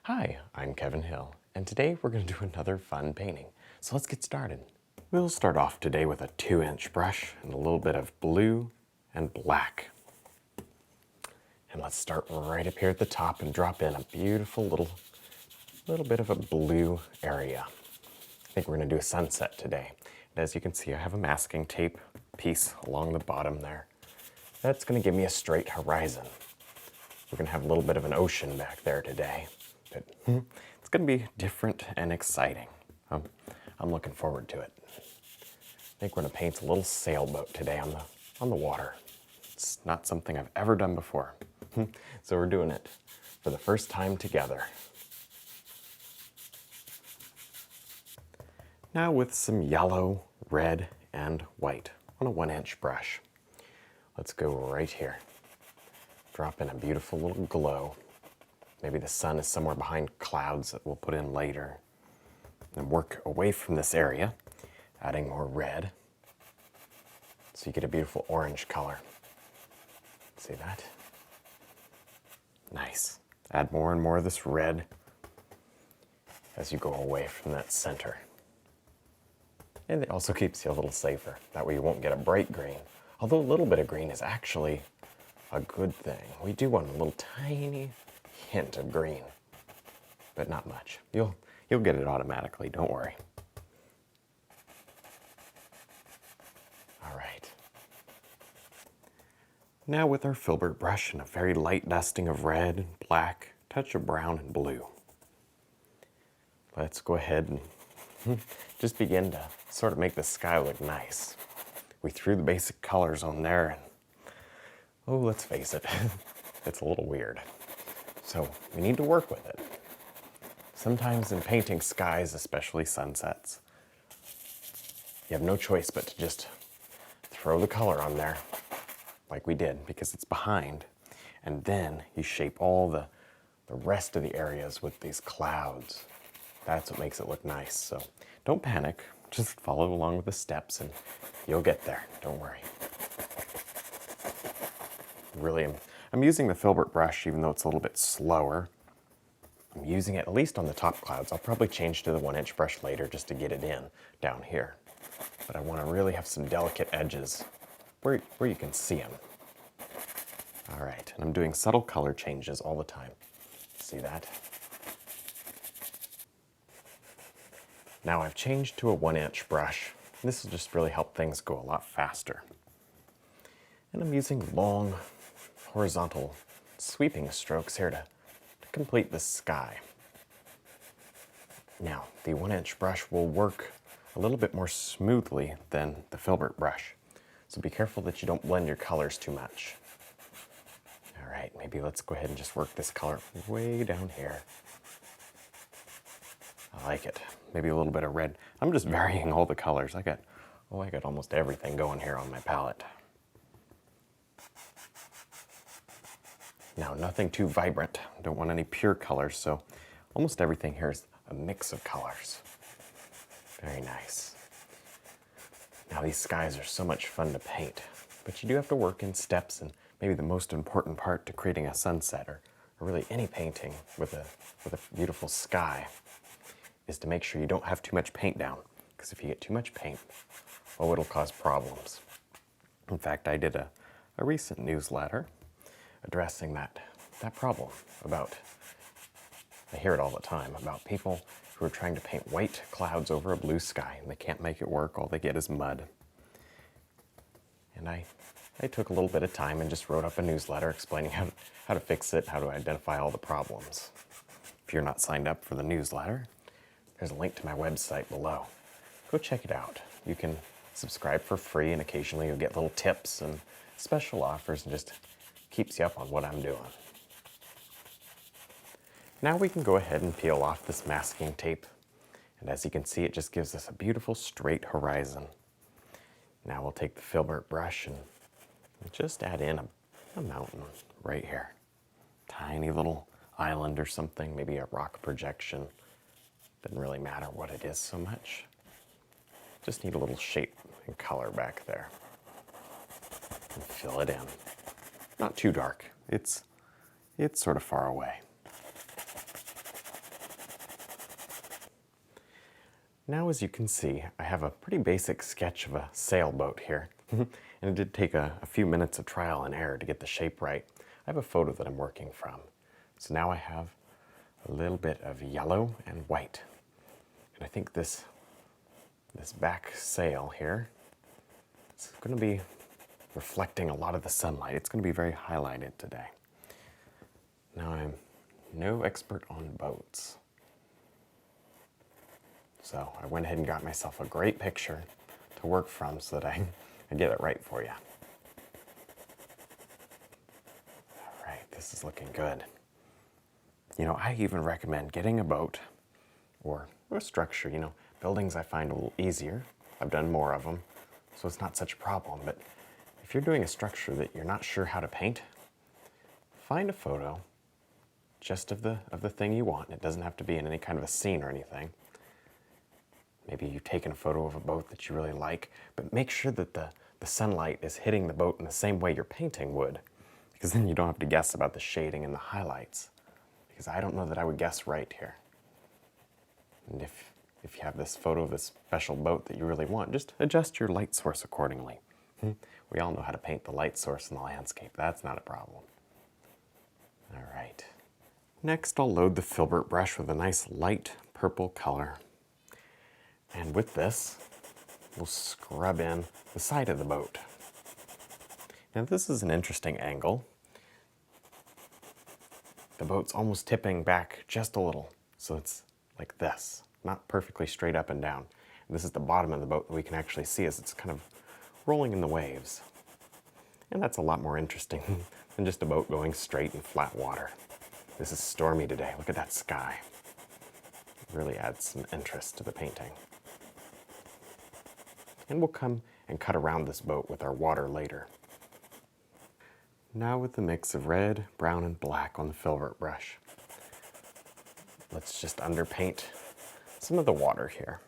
Hi, I'm Kevin Hill, and today we're going to do another fun painting. So let's get started. We'll start off today with a 2-inch brush and a little bit of blue and black. And let's start right up here at the top and drop in a beautiful little bit of a blue area. I think we're going to do a sunset today. And as you can see, I have a masking tape piece along the bottom there. That's going to give me a straight horizon. We're going to have a little bit of an ocean back there today. But it's going to be different and exciting. I'm looking forward to it. I think we're going to paint a little sailboat today on the water. It's not something I've ever done before. So we're doing it for the first time together. Now with some yellow, red, and white on a 1-inch brush. Let's go right here. Drop in a beautiful little glow. Maybe the sun is somewhere behind clouds that we'll put in later. And work away from this area, adding more red. So you get a beautiful orange color. See that? Nice. Add more and more of this red as you go away from that center. And it also keeps you a little safer. That way you won't get a bright green. Although a little bit of green is actually a good thing. We do want a little tiny hint of green, but not much. You'll get it automatically, don't worry. All right. Now with our filbert brush and a very light dusting of red and black, touch of brown and blue. Let's go ahead and just begin to sort of make the sky look nice. We threw the basic colors on there and, oh, let's face it, it's a little weird. So we need to work with it. Sometimes in painting skies, especially sunsets, you have no choice but to just throw the color on there like we did because it's behind. And then you shape all the rest of the areas with these clouds. That's what makes it look nice. So don't panic, just follow along with the steps and you'll get there, don't worry. Really, I'm using the filbert brush even though it's a little bit slower. I'm using it at least on the top clouds. I'll probably change to the 1-inch brush later just to get it in down here. But I want to really have some delicate edges where you can see them. All right, and I'm doing subtle color changes all the time. See that? Now I've changed to a 1-inch brush. This will just really help things go a lot faster. And I'm using long, horizontal, sweeping strokes here to complete the sky. Now, the 1-inch brush will work a little bit more smoothly than the filbert brush. So be careful that you don't blend your colors too much. All right, maybe let's go ahead and just work this color way down here. I like it. Maybe a little bit of red. I'm just varying all the colors. I got almost everything going here on my palette. Now, nothing too vibrant. Don't want any pure colors, so almost everything here is a mix of colors. Very nice. Now, these skies are so much fun to paint, but you do have to work in steps, and maybe the most important part to creating a sunset, or really any painting with a beautiful sky, is to make sure you don't have too much paint down, because if you get too much paint, well, it'll cause problems. In fact, I did a recent newsletter addressing that problem about, I hear it all the time, about people who are trying to paint white clouds over a blue sky and they can't make it work, all they get is mud. And I took a little bit of time and just wrote up a newsletter explaining how to fix it, how to identify all the problems. If you're not signed up for the newsletter, there's a link to my website below. Go check it out. You can subscribe for free and occasionally you'll get little tips and special offers and just keeps you up on what I'm doing. Now we can go ahead and peel off this masking tape. And as you can see, it just gives us a beautiful straight horizon. Now we'll take the filbert brush and just add in a mountain right here. Tiny little island or something, maybe a rock projection. Doesn't really matter what it is so much. Just need a little shape and color back there. And fill it in. Not too dark. It's sort of far away. Now, as you can see, I have a pretty basic sketch of a sailboat here. And it did take a few minutes of trial and error to get the shape right. I have a photo that I'm working from. So now I have a little bit of yellow and white. And I think this back sail here is going to be reflecting a lot of the sunlight. It's going to be very highlighted today. Now, I'm no expert on boats. So I went ahead and got myself a great picture to work from so that I get it right for you. All right, this is looking good. You know, I even recommend getting a boat or a structure. You know, buildings I find a little easier. I've done more of them, so it's not such a problem. But if you're doing a structure that you're not sure how to paint, find a photo just of the thing you want. It doesn't have to be in any kind of a scene or anything. Maybe you've taken a photo of a boat that you really like, but make sure that the sunlight is hitting the boat in the same way your painting would, because then you don't have to guess about the shading and the highlights, because I don't know that I would guess right here. And if you have this photo of this special boat that you really want, just adjust your light source accordingly. We all know how to paint the light source in the landscape. That's not a problem. All right. Next, I'll load the filbert brush with a nice light purple color. And with this, we'll scrub in the side of the boat. Now, this is an interesting angle. The boat's almost tipping back just a little, so it's like this, not perfectly straight up and down. And this is the bottom of the boat that we can actually see as it's kind of rolling in the waves. And that's a lot more interesting than just a boat going straight in flat water. This is stormy today. Look at that sky. It really adds some interest to the painting. And we'll come and cut around this boat with our water later. Now with the mix of red, brown, and black on the filbert brush, let's just underpaint some of the water here.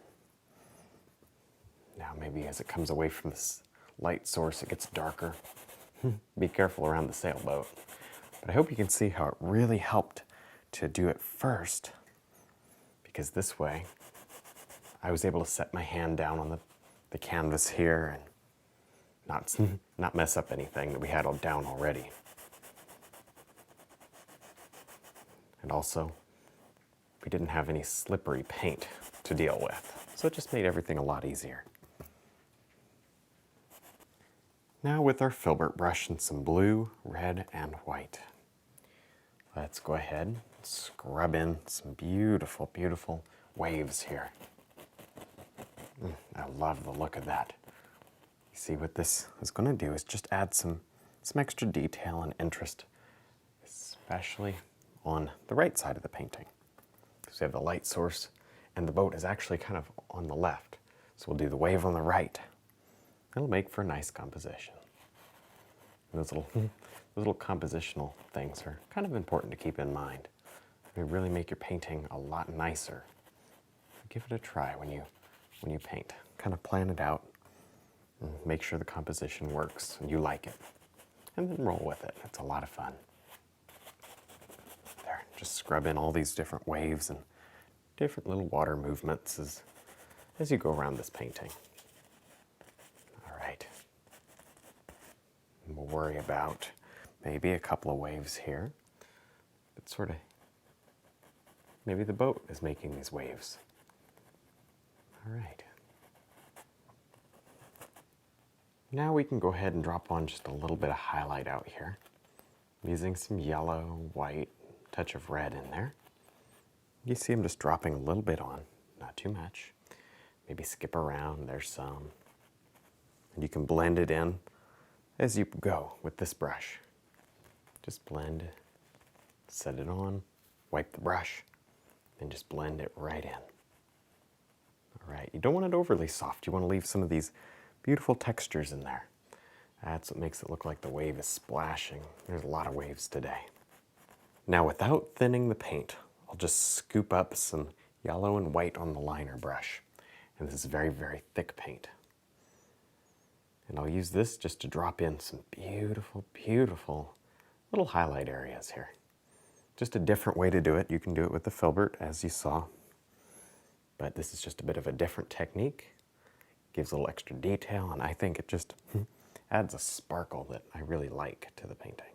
Now maybe as it comes away from this light source, it gets darker. Be careful around the sailboat. But I hope you can see how it really helped to do it first, because this way I was able to set my hand down on the canvas here and not mess up anything that we had all down already. And also, we didn't have any slippery paint to deal with, so it just made everything a lot easier. Now with our filbert brush and some blue, red, and white, let's go ahead and scrub in some beautiful, beautiful waves here. I love the look of that. You see what this is going to do is just add some extra detail and interest, especially on the right side of the painting. So we have the light source and the boat is actually kind of on the left. So we'll do the wave on the right. It'll make for a nice composition. And those little compositional things are kind of important to keep in mind. They really make your painting a lot nicer. Give it a try when you paint. Kind of plan it out and make sure the composition works and you like it. And then roll with it. It's a lot of fun. There, just scrub in all these different waves and different little water movements as you go around this painting. All right. And we'll worry about maybe a couple of waves here. But sort of, maybe the boat is making these waves. All right. Now we can go ahead and drop on just a little bit of highlight out here. I'm using some yellow, white, touch of red in there. You see I'm just dropping a little bit on, not too much. Maybe skip around, there's some. And you can blend it in as you go with this brush. Just blend it, set it on, wipe the brush, and just blend it right in. All right, you don't want it overly soft. You want to leave some of these beautiful textures in there. That's what makes it look like the wave is splashing. There's a lot of waves today. Now, without thinning the paint, I'll just scoop up some yellow and white on the liner brush. And this is very, very thick paint. And I'll use this just to drop in some beautiful, beautiful little highlight areas here. Just a different way to do it. You can do it with the filbert, as you saw. but this is just a bit of a different technique. Gives a little extra detail, and I think it just adds a sparkle that I really like to the painting.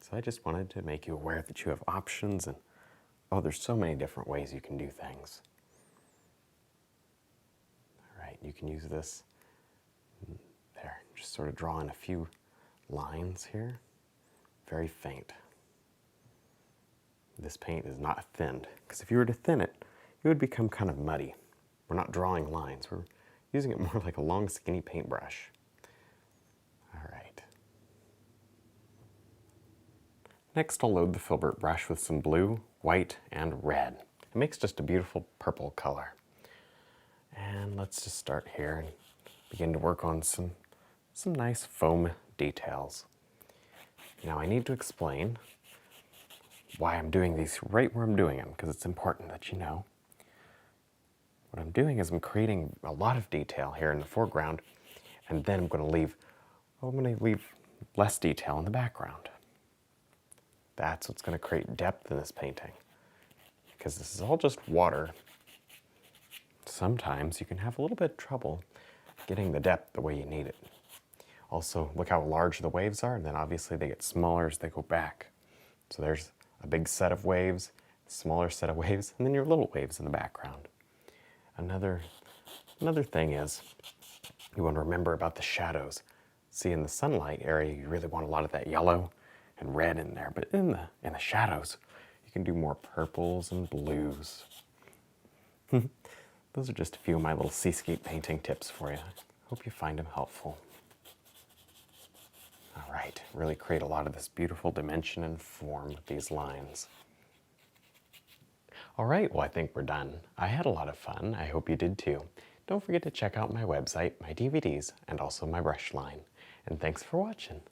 So I just wanted to make you aware that you have options, and oh, there's so many different ways you can do things. All right, you can use this there, just sort of draw in a few lines here, very faint. This paint is not thinned, because if you were to thin it, it would become kind of muddy. We're not drawing lines, we're using it more like a long, skinny paintbrush. All right. Next, I'll load the filbert brush with some blue, white, and red. It makes just a beautiful purple color. And let's just start here and begin to work on some nice foam details. Now I need to explain why I'm doing these right where I'm doing them, because it's important that you know. What I'm doing is I'm creating a lot of detail here in the foreground, and then I'm going to leave less detail in the background. That's what's going to create depth in this painting, because this is all just water. Sometimes you can have a little bit of trouble getting the depth the way you need it. Also, look how large the waves are, and then obviously they get smaller as they go back. So there's a big set of waves, smaller set of waves, and then your little waves in the background. Another thing is, you want to remember about the shadows. See, in the sunlight area, you really want a lot of that yellow and red in there, but in the shadows, you can do more purples and blues. Those are just a few of my little seascape painting tips for you. Hope you find them helpful. All right, really create a lot of this beautiful dimension and form with these lines. All right, well, I think we're done. I had a lot of fun. I hope you did too. Don't forget to check out my website, my DVDs, and also my brush line. And thanks for watching.